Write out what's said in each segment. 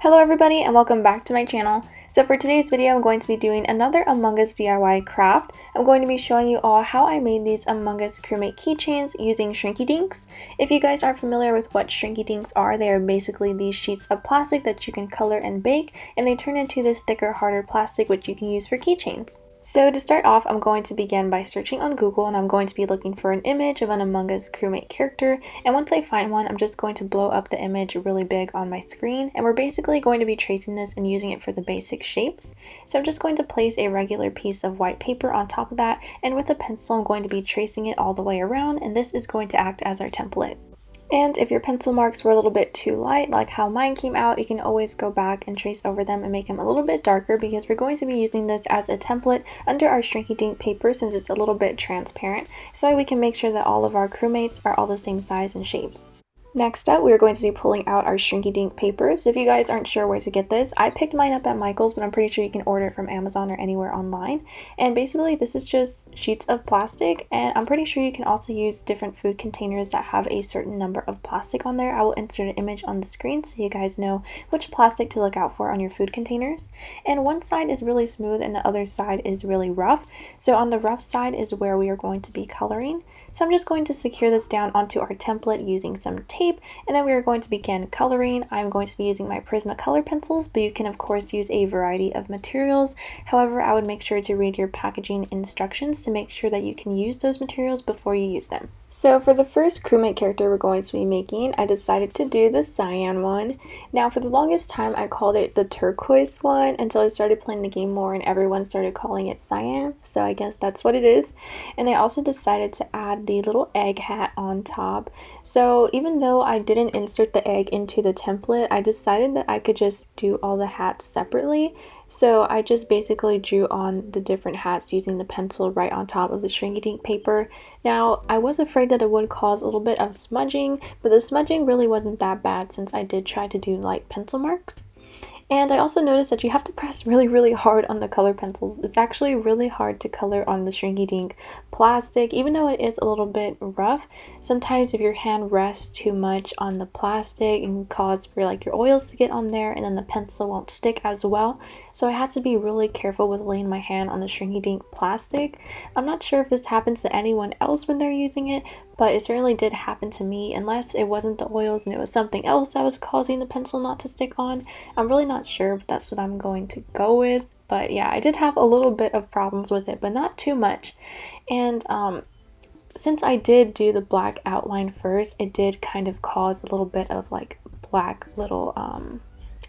Hello everybody and welcome back to my channel. So for today's video I'm going to be doing another Among Us DIY craft. I'm going to be showing you all how I made these Among Us Crewmate keychains using Shrinky Dinks. If you guys aren't familiar with what Shrinky Dinks are, they are basically these sheets of plastic that you can color and bake, and they turn into this thicker, harder plastic which you can use for keychains. So to start off, I'm going to begin by searching on Google, and I'm going to be looking for an image of an Among Us Crewmate character, and once I find one, I'm just going to blow up the image really big on my screen, and we're basically going to be tracing this and using it for the basic shapes. So I'm just going to place a regular piece of white paper on top of that, and with a pencil I'm going to be tracing it all the way around, and this is going to act as our template. And if your pencil marks were a little bit too light, like how mine came out, you can always go back and trace over them and make them a little bit darker, because we're going to be using this as a template under our Shrinky Dink paper since it's a little bit transparent, so we can make sure that all of our crewmates are all the same size and shape. Next up, we're going to be pulling out our Shrinky Dink papers. If you guys aren't sure where to get this, I picked mine up at Michael's, but I'm pretty sure you can order it from Amazon or anywhere online. And basically, this is just sheets of plastic, and I'm pretty sure you can also use different food containers that have a certain number of plastic on there. I will insert an image on the screen so you guys know which plastic to look out for on your food containers. And one side is really smooth and the other side is really rough. So on the rough side is where we are going to be coloring. So I'm just going to secure this down onto our template using some tape, and then we are going to begin coloring. I'm going to be using my Prismacolor pencils, but you can of course use a variety of materials. However, I would make sure to read your packaging instructions to make sure that you can use those materials before you use them. So for the first crewmate character we're going to be making, I decided to do the cyan one. Now for the longest time I called it the turquoise one until I started playing the game more and everyone started calling it cyan, so I guess that's what it is. And I also decided to add the little egg hat on top. So even though I didn't insert the egg into the template, I decided that I could just do all the hats separately. So I just basically drew on the different hats using the pencil right on top of the Shrinky Dink paper. Now, I was afraid that it would cause a little bit of smudging, but the smudging really wasn't that bad since I did try to do light pencil marks. And I also noticed that you have to press really hard on the color pencils. It's actually really hard to color on the Shrinky Dink plastic, even though it is a little bit rough. Sometimes if your hand rests too much on the plastic, it can cause for like your oils to get on there, and then the pencil won't stick as well. So I had to be really careful with laying my hand on the Shrinky Dink plastic. I'm not sure if this happens to anyone else when they're using it, but it certainly did happen to me, unless it wasn't the oils and it was something else that was causing the pencil not to stick on. I'm really not sure, but that's what I'm going to go with. But yeah, I did have a little bit of problems with it, but not too much. And since I did do the black outline first, it did kind of cause a little bit of like black little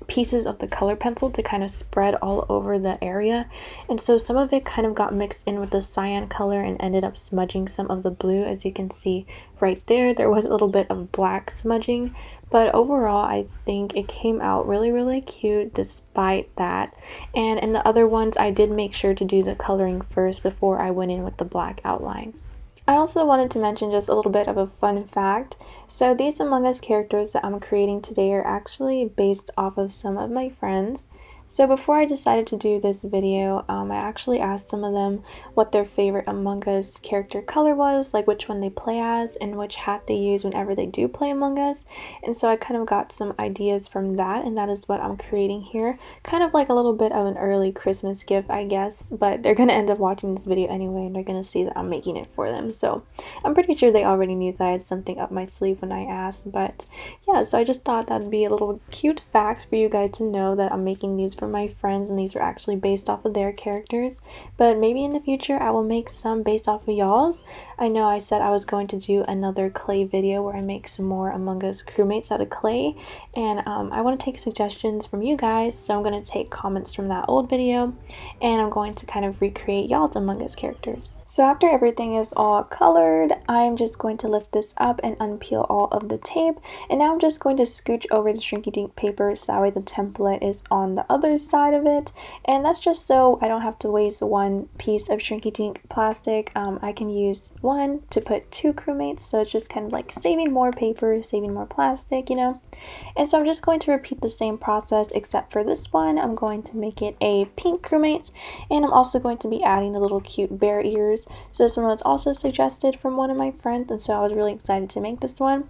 pieces of the color pencil to kind of spread all over the area, and so some of it kind of got mixed in with the cyan color and ended up smudging some of the blue. As you can see right there was a little bit of black smudging, but overall I think it came out really cute despite that. And in the other ones I did make sure to do the coloring first before I went in with the black outline. I also wanted to mention just a little bit of a fun fact. So these Among Us characters that I'm creating today are actually based off of some of my friends. So before I decided to do this video, I actually asked some of them what their favorite Among Us character color was, like which one they play as and which hat they use whenever they do play Among Us. And so I kind of got some ideas from that, and that is what I'm creating here. Kind of like a little bit of an early Christmas gift, I guess, but they're going to end up watching this video anyway and they're going to see that I'm making it for them. So I'm pretty sure they already knew that I had something up my sleeve when I asked, but yeah, so I just thought that'd be a little cute fact for you guys to know that I'm making these for my friends, and these are actually based off of their characters. But maybe in the future I will make some based off of y'all's. I know I said I was going to do another clay video where I make some more Among Us crewmates out of clay, and I want to take suggestions from you guys, so I'm going to take comments from that old video and I'm going to kind of recreate y'all's Among Us characters. So after everything is all colored, I'm just going to lift this up and unpeel all of the tape, and now I'm just going to scooch over the Shrinky Dink paper so that way the template is on the other side of it, and that's just so I don't have to waste one piece of Shrinky Dink plastic. I can use one to put two crewmates, so it's just kind of like saving more paper, saving more plastic, you know. And so I'm just going to repeat the same process, except for this one I'm going to make it a pink crewmate, and I'm also going to be adding the little cute bear ears. So this one was also suggested from one of my friends, and so I was really excited to make this one.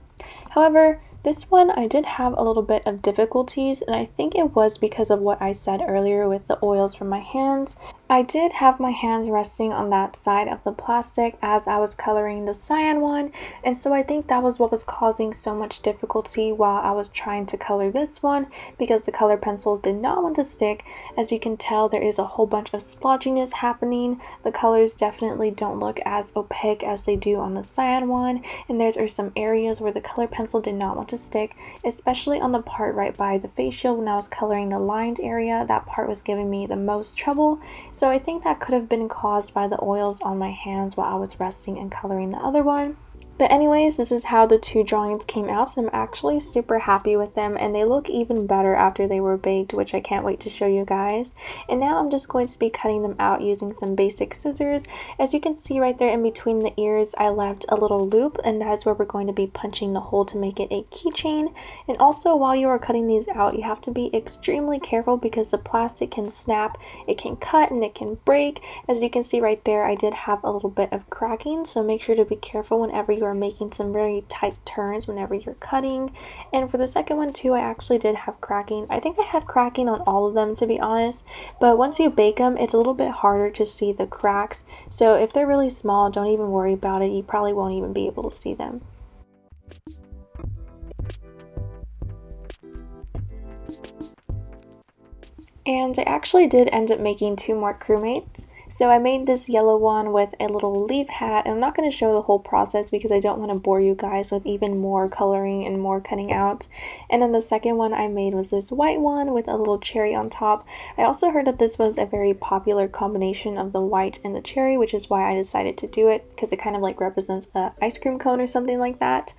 However, This one I did have a little bit of difficulties, and I think it was because of what I said earlier with the oils from my hands. I did have my hands resting on that side of the plastic as I was coloring the cyan one, and so I think that was what was causing so much difficulty while I was trying to color this one, because the color pencils did not want to stick. As you can tell, there is a whole bunch of splotchiness happening. The colors definitely don't look as opaque as they do on the cyan one, and there are some areas where the color pencil did not want to stick, especially on the part right by the face shield. When I was coloring the lined area, that part was giving me the most trouble. So I think that could have been caused by the oils on my hands while I was resting and coloring the other one. But anyways, this is how the two drawings came out, and I'm actually super happy with them, and they look even better after they were baked, which I can't wait to show you guys. And now I'm just going to be cutting them out using some basic scissors. As you can see right there in between the ears, I left a little loop, and that's where we're going to be punching the hole to make it a keychain. And also, while you are cutting these out, you have to be extremely careful because the plastic can snap, it can cut, and it can break. As you can see right there, I did have a little bit of cracking, so make sure to be careful whenever you are making some very tight turns whenever you're cutting. And for the second one too, I actually did have cracking. I think I had cracking on all of them, to be honest, but once you bake them, it's a little bit harder to see the cracks. So if they're really small, don't even worry about it. You probably won't even be able to see them. And I actually did end up making two more crewmates. So I made this yellow one with a little leaf hat, and I'm not going to show the whole process because I don't want to bore you guys with even more coloring and more cutting out. And then the second one I made was this white one with a little cherry on top. I also heard that this was a very popular combination of the white and the cherry, which is why I decided to do it, because it kind of like represents an ice cream cone or something like that.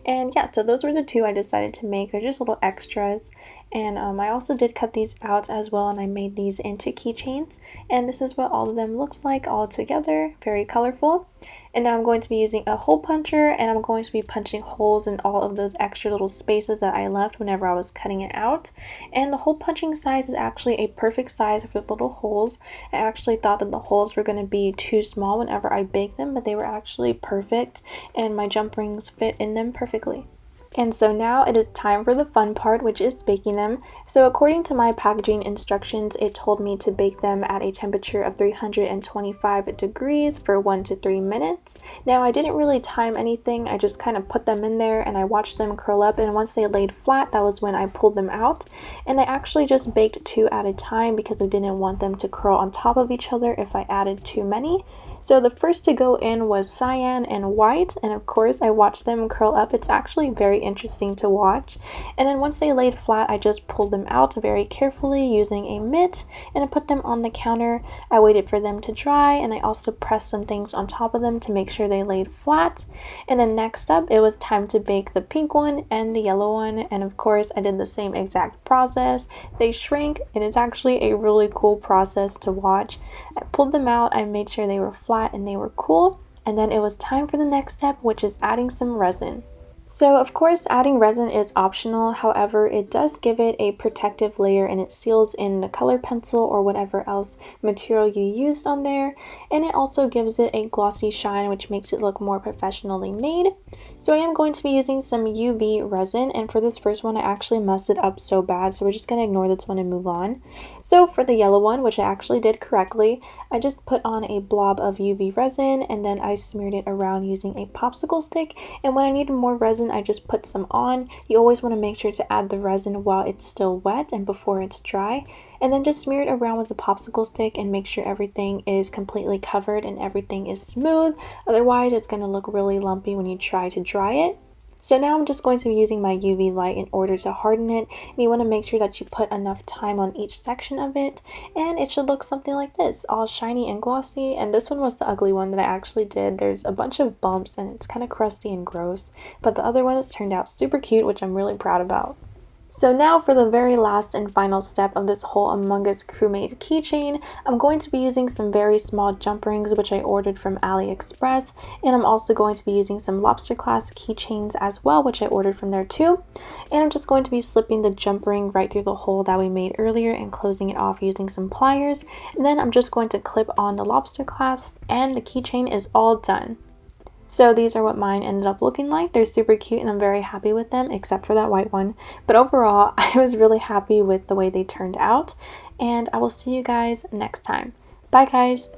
And yeah, so those were the two I decided to make. They're just little extras. And I also did cut these out as well, and I made these into keychains, and this is what all of them looks like all together, very colorful. And now I'm going to be using a hole puncher, and I'm going to be punching holes in all of those extra little spaces that I left whenever I was cutting it out. And the hole punching size is actually a perfect size for the little holes. I actually thought that the holes were going to be too small whenever I baked them, but they were actually perfect, and my jump rings fit in them perfectly. And so now it is time for the fun part, which is baking them. So according to my packaging instructions, it told me to bake them at a temperature of 325 degrees for 1 to 3 minutes. Now I didn't really time anything, I just kind of put them in there and I watched them curl up, and once they laid flat, that was when I pulled them out. And I actually just baked 2 at a time because I didn't want them to curl on top of each other if I added too many. So the first to go in was cyan and white, and of course I watched them curl up. It's actually very interesting to watch. And then once they laid flat, I just pulled them out very carefully using a mitt, and I put them on the counter. I waited for them to dry, and I also pressed some things on top of them to make sure they laid flat. And then next up, it was time to bake the pink one and the yellow one, and of course I did the same exact process. They shrank, and it's actually a really cool process to watch. I pulled them out, I made sure they were flat and they were cool, and then it was time for the next step, which is adding some resin. So of course adding resin is optional, however it does give it a protective layer and it seals in the color pencil or whatever else material you used on there, and it also gives it a glossy shine, which makes it look more professionally made. So I am going to be using some UV resin, and for this first one I actually messed it up so bad, so we're just going to ignore this one and move on. So for the yellow one, which I actually did correctly, I just put on a blob of UV resin and then I smeared it around using a popsicle stick, and when I needed more resin I just put some on. You always want to make sure to add the resin while it's still wet and before it's dry, and then just smear it around with the popsicle stick and make sure everything is completely covered and everything is smooth. Otherwise it's going to look really lumpy when you try to dry it. So now I'm just going to be using my UV light in order to harden it, and you want to make sure that you put enough time on each section of it, and it should look something like this, all shiny and glossy. And this one was the ugly one that I actually did. There's a bunch of bumps and it's kind of crusty and gross, but the other one has turned out super cute, which I'm really proud about. So now for the very last and final step of this whole Among Us Crewmate keychain, I'm going to be using some very small jump rings which I ordered from AliExpress, and I'm also going to be using some lobster class keychains as well, which I ordered from there too. And I'm just going to be slipping the jump ring right through the hole that we made earlier and closing it off using some pliers, and then I'm just going to clip on the lobster clasp and the keychain is all done. So these are what mine ended up looking like. They're super cute and I'm very happy with them, except for that white one. But overall, I was really happy with the way they turned out, and I will see you guys next time. Bye guys!